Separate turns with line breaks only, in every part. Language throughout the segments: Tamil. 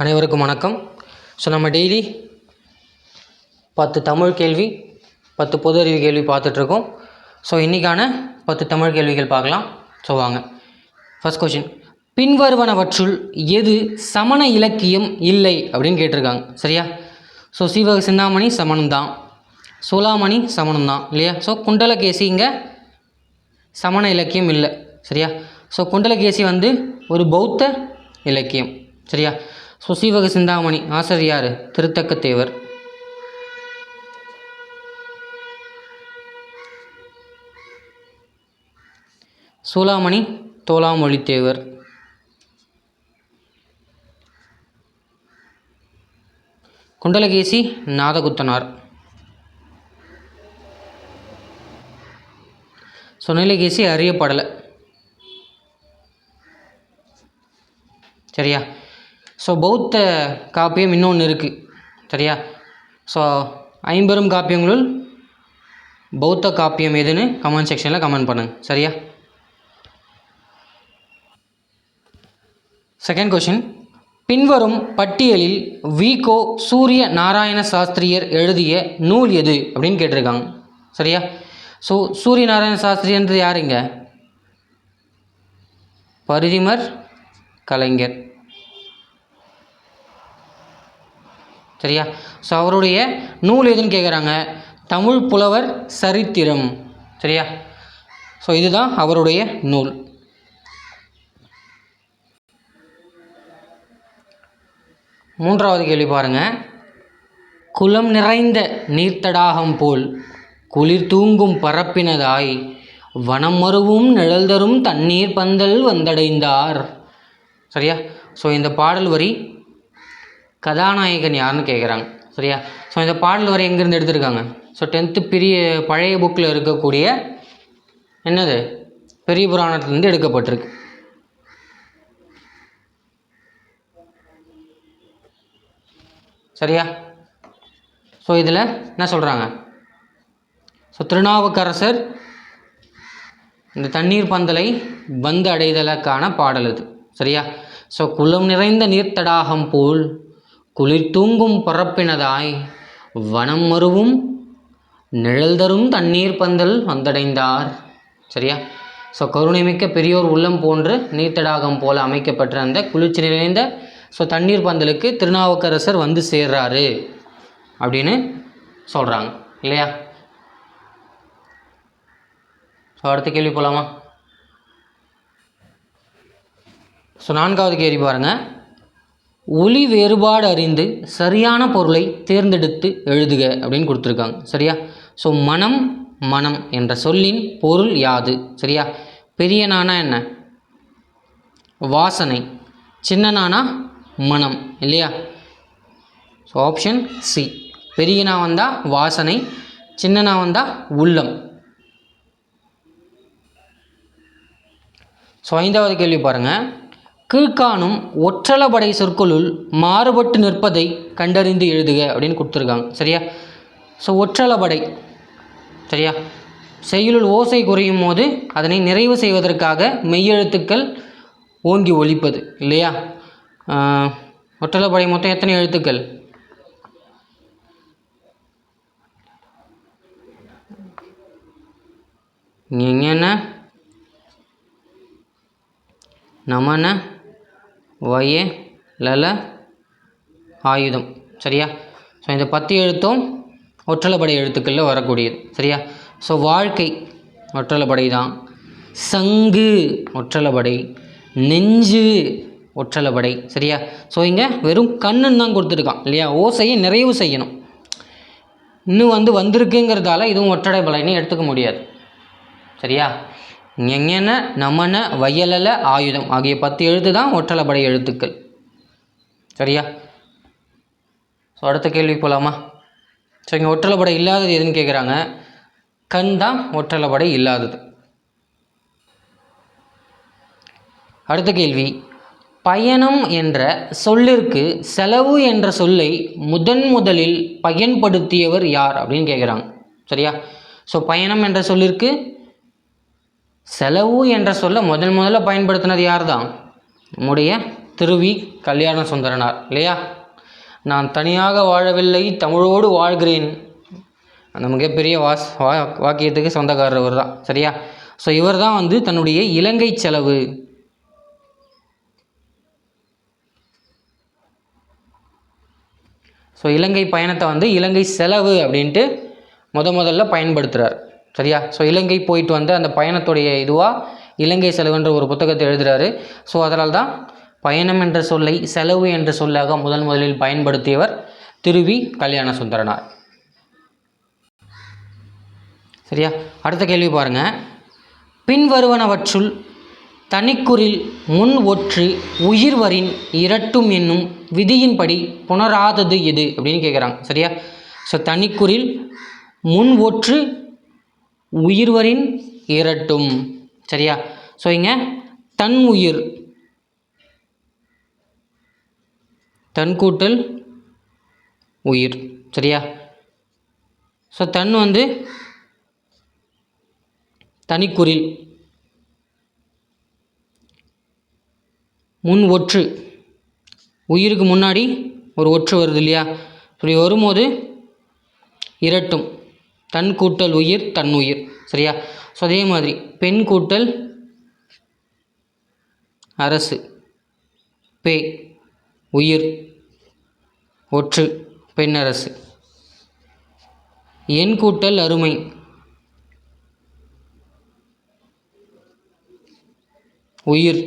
அனைவருக்கும் வணக்கம். ஸோ நம்ம டெய்லி 10 தமிழ் கேள்வி 10 பொது அறிவு கேள்வி பார்த்துட்ருக்கோம். ஸோ இன்றைக்கான 10 தமிழ் கேள்விகள் பார்க்கலாம். ஸோ வாங்க. ஃபர்ஸ்ட் கொஷின், பின்வருவனவற்றுள் எது சமண இலக்கியம் இல்லை அப்படின்னு கேட்டிருக்காங்க. சரியா? ஸோ சீவக சிந்தாமணி சமணம் தான், சூளாமணி சமணம் தான் இல்லையா? ஸோ குண்டலகேசி இங்கே சமண இலக்கியம் இல்லை. சரியா? ஸோ குண்டலகேசி வந்து ஒரு பௌத்த இலக்கியம். சரியா? ஸோ சீவக சிந்தாமணி ஆசிரியர் யார்? திருத்தக்கத்தேவர். சூளாமணி தோலாமொழித்தேவர். குண்டலகேசி நாதகுத்தனார். ஸோ நீலகேசி அறியப்படலை. சரியா? ஸோ பௌத்த காப்பியம் இன்னொன்று இருக்குது. சரியா? ஸோ 50 காப்பியங்களுள் பௌத்த காப்பியம் எதுன்னு கமெண்ட் செக்ஷனில் கமெண்ட் பண்ணுங்கள். சரியா? செகண்ட் கொஷின், பின்வரும் பட்டியலில் வீகோ சூரிய நாராயண சாஸ்திரியர் எழுதிய நூல் எது அப்படின்னு கேட்டிருக்காங்க. சரியா? ஸோ சூரிய நாராயண சாஸ்திரியன்றது யாருங்க? பரிதிமர் கலைஞர். சரியா? ஸோ அவருடைய நூல் எதுன்னு கேட்குறாங்க. தமிழ் புலவர் சரித்திரம். சரியா? ஸோ இதுதான் அவருடைய நூல். மூன்றாவது கேள்வி பாருங்கள். குளம் நிறைந்த நீர்த்தடாகம் போல் குளிர் தூங்கும் பரப்பினதாய் வனம் மருவும் நிழல் தரும் தண்ணீர் பந்தல் வந்தடைந்தார். சரியா? ஸோ இந்த பாடல் வரி கதாநாயகன் யாருன்னு கேட்குறாங்க. சரியா? ஸோ இந்த பாடல் வரி எங்கேருந்து எடுத்திருக்காங்க? ஸோ 10th பழைய புக்கில் இருக்கக்கூடிய என்னது பெரிய புராணத்துலேருந்து எடுக்கப்பட்டிருக்கு. சரியா? ஸோ இதில் என்ன சொல்கிறாங்க? ஸோ திருநாவுக்கரசர் இந்த தண்ணீர் பந்தலை வந்து அடைதலுக்கான பாடல் இது. சரியா? ஸோ குளம் நிறைந்த நீர்த்தடாகம் போல் குளிர் தூங்கும் பரப்பினதாய் வனம் மருவும் நிழல் தரும் தண்ணீர் பந்தல் வந்தடைந்தார். சரியா? ஸோ கருணைமிக்க பெரியோர் உள்ளம் போன்று நீர்த்தடாகம் போல் அமைக்கப்பட்ட அந்த குளிர்ச்சி நிறைந்த தண்ணீர் பந்தலுக்கு திருநாவுக்கரசர் வந்து சேர்றாரு அப்படின்னு சொல்கிறாங்க இல்லையா? ஸோ அடுத்த கேள்வி போகலாமா? ஸோ 4வது கேள்வி பாருங்கள். ஒலி வேறுபாடு அறிந்து சரியான பொருளை தேர்ந்தெடுத்து எழுதுக அப்படின்னு கொடுத்துருக்காங்க. சரியா? ஸோ மனம் மனம் என்ற சொல்லின் பொருள் யாது? சரியா? பெரிய நானா என்ன? வாசனை. சின்ன நானா மனம் இல்லையா? So option C. பெரிய நான் வந்தால் வாசனை, சின்ன நான் வந்தால் உள்ளம். ஸோ 5வது கேள்வி பாருங்கள். கீழ்காணும் ஒற்றளபடை சொற்களுள் மாறுபட்டு நிற்பதை கண்டறிந்து எழுதுக அப்படின்னு கொடுத்துருக்காங்க. சரியா? ஸோ ஒற்றளபடை. சரியா? செய்யுளுள் ஓசை குறையும் போது அதனை நிறைவு செய்வதற்காக மெய்யெழுத்துக்கள் ஓங்கி ஒலிப்பது இல்லையா? ஒற்றளபடை மொத்தம் எத்தனை எழுத்துக்கள்? ஞன நமன வய லல ஆயுதம். சரியா? ஸோ இந்த 10 எழுத்தும் ஒற்றளபடை எழுத்துக்களில் வரக்கூடியது. சரியா? ஸோ வாழ்க்கை ஒற்றளபடை தான். சங்கு ஒற்றளபடை, நெஞ்சு ஒற்றளபடை. சரியா? ஸோ இங்கே வெறும் கண்ணுன்னு தான் கொடுத்துருக்கான் இல்லையா? ஓசையை நிறைவு செய்யணும். இன்னும் வந்திருக்குங்கிறதால இதுவும் ஒற்றளபடைன்னு எடுத்துக்க முடியாது. சரியா? ஞன நமன வயலல ஆயுதம் ஆகிய 10 எழுத்து தான் ஒற்றளபடை எழுத்துக்கள். சரியா? ஸோ அடுத்த கேள்வி போகலாமா? ஸோ இங்கே ஒற்றளபடை இல்லாதது எதுன்னு கேட்குறாங்க. கண் தான் ஒற்றளபடை இல்லாதது. அடுத்த கேள்வி, பயணம் என்ற சொல்லிற்கு செலவு என்ற சொல்லை முதலில் பயன்படுத்தியவர் யார் அப்படின்னு கேட்குறாங்க. சரியா? ஸோ பயணம் என்ற சொல்லிற்கு செலவு என்ற சொல்ல முதல்ல பயன்படுத்தினது யார் தான்? நம்முடைய திருவி கல்யாண சுந்தரனார் இல்லையா. நான் தனியாக வாழவில்லை, தமிழோடு வாழ்கிறேன், அந்த மிகப்பெரிய வாக்கியத்துக்கு சொந்தக்காரர் இவர் தான். சரியா. ஸோ இவர் தான் வந்து தன்னுடைய இலங்கை செலவு, ஸோ இலங்கை பயணத்தை வந்து இலங்கை செலவு அப்படின்ட்டு முதல்ல பயன்படுத்துகிறார். சரியா. ஸோ இலங்கை போயிட்டு வந்து அந்த பயணத்துடைய இதுவாக இலங்கை செலவுன்ற ஒரு புத்தகத்தை எழுதுகிறாரு. ஸோ அதனால் தான் பயணம் என்ற சொல்லை செலவு என்ற சொல்லாக முதலில் பயன்படுத்தியவர் திருவி கல்யாண சுந்தரனார். சரியா. அடுத்த கேள்வி பாருங்கள். பின்வருவனவற்றுள் தனிக்குறில் முன் ஒற்று உயிர்வரின் இரட்டும் என்னும் விதியின்படி புணராதது எது அப்படின்னு கேட்குறாங்க. சரியா. ஸோ தனிக்குறில் முன் ஒற்று உயிர்வரின் இரட்டும். சரியா. ஸோ இங்கே தன் உயிர், தன் கூட்டல் உயிர். சரியா. ஸோ தன் வந்து தனிக்குறில், முன் ஒற்று, உயிருக்கு முன்னாடி ஒரு ஒற்று வருது இல்லையா. இப்படி வரும்போது இரட்டும், தன் கூட்டல் உயிர் தன் உயிர். சரியா. ஸோ அதே மாதிரி பெண் கூட்டல் அரசு, பே உயிர் ஒற்று பெண்ணரசு. என் கூட்டல் அருமை, உயிர்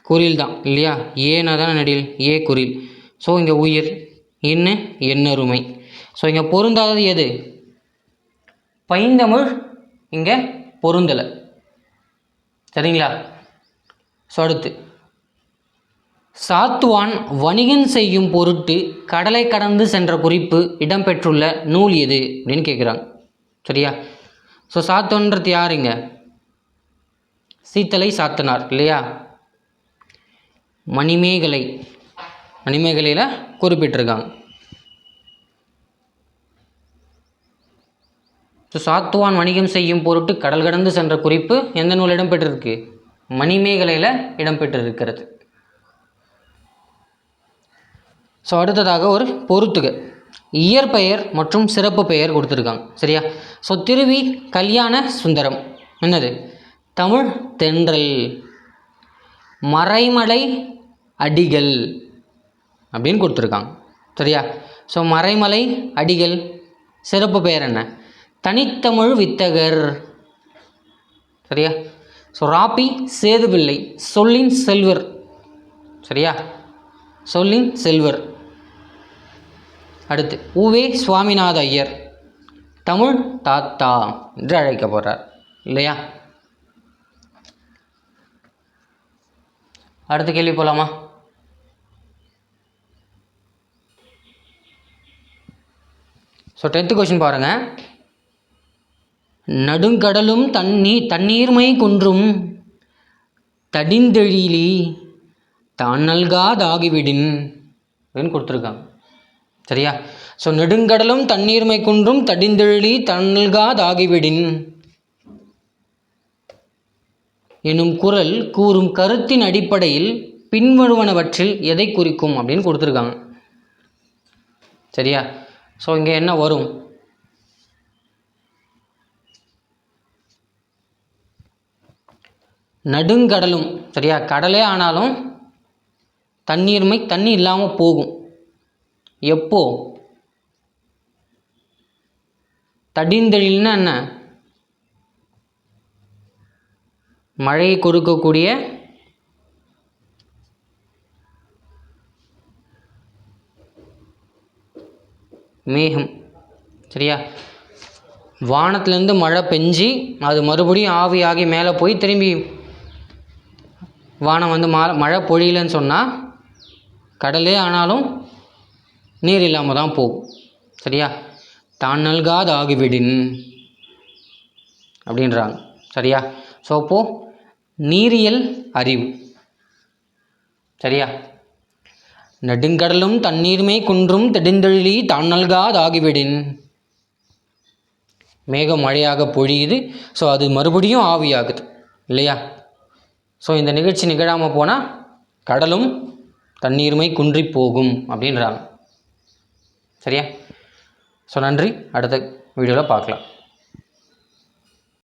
குறில் தான் இல்லையா. ஏன்னா தான் நடில் ஏ குறில். ஸோ இங்கே உயிர் என்ன எண்ணருமை. ஸோ இங்கே பொருந்தாதது எது? பைந்தமிழ் இங்கே பொருந்தலை. சரிங்களா. ஸோ அடுத்து சாத்துவான் வணிகன் செய்யும் பொருட்டு கடலை கடந்து சென்ற குறிப்பு இடம்பெற்றுள்ள நூல் எது அப்படின்னு கேட்குறாங்க. சரியா. ஸோ சாத்துவன்றது யாருங்க? சீத்தலை சாத்தனார் இல்லையா. மணிமேகலையில் குறிப்பிட்டிருக்காங்க. ஸோ சாத்துவான் வணிகம் செய்யும் பொருட்டு கடல் கடந்து சென்ற குறிப்பு எந்த நூல் இடம்பெற்றிருக்கு? மணிமேகலையில் இடம்பெற்றிருக்கிறது. ஸோ அடுத்ததாக ஒரு பொருத்துக இயற்பெயர் மற்றும் சிறப்பு பெயர் கொடுத்துருக்காங்க. சரியா. ஸோ திருவி கல்யாண சுந்தரம் என்னது? தமிழ் தென்றல், மறைமலை அடிகள் அப்படின்னு கொடுத்துருக்காங்க. சரியா. ஸோ மறைமலை அடிகள். சிறப்பு பெயர் என்ன? தனித்தமிழ் வித்தகர். சரியா. ஸோ ராப்பி சேதுபிள்ளை, சொல்லின் செல்வர். சரியா. சொல்லின் செல்வர். அடுத்து உவே சுவாமிநாத ஐயர், தமிழ் தாத்தா என்று அழைக்கப்படுறார் இல்லையா. அடுத்த கேள்வி போகலாமா? ஸோ 10th கொஸ்டின் பாருங்கள். நடுங்கடலும் தண்ணீர்மை குன்றும் தடிந்தெழிலி தான் நல்காதாகிவிடின் அப்படின்னு கொடுத்துருக்காங்க. சரியா. ஸோ நெடுங்கடலும் தண்ணீர்மை குன்றும் தடிந்தெழிலி தான் நல்காதாகிவிடின் எனும் குறள் கூறும் கருத்தின் அடிப்படையில் பின்வருவனவற்றில் எதை குறிக்கும் அப்படின்னு கொடுத்துருக்காங்க. சரியா. ஸோ இங்கே என்ன வரும்? நடுங்கடலும். சரியா. கடலே ஆனாலும் தண்ணீர்மை, தண்ணி இல்லாமல் போகும். எப்போ? தடிந்தெழில்னா என்ன? மழையை கொடுக்கக்கூடிய மேகம். சரியா. வானத்திலேருந்து மழை பெஞ்சி அது மறுபடியும் ஆவியாகி மேலே போய் திரும்பி வானம் வந்து மழை பொழியலன்னு சொன்னால் கடலே ஆனாலும் நீர் இல்லாமல் தான் போகும். சரியா. தான் நல்காத ஆகிவிடின் அப்படின்றாங்க. சரியா. ஸோ அப்போது நீரியல் அறிவு. சரியா. நெடுங்கடலும் தண்ணீர்மை குன்றும் தடிந்தெழிலி தான் நல்காத ஆகிவிடின், மேகம் மழையாக பொழியுது. ஸோ அது மறுபடியும் ஆவியாகுது இல்லையா. ஸோ இந்த நிகழ்ச்சி நிகழாமல் போனால் கடலும் தண்ணீருமை குன்றி போகும் அப்படின்றாங்க. சரியா? ஸோ நன்றி, அடுத்த வீடியோவில் பார்க்கலாம்.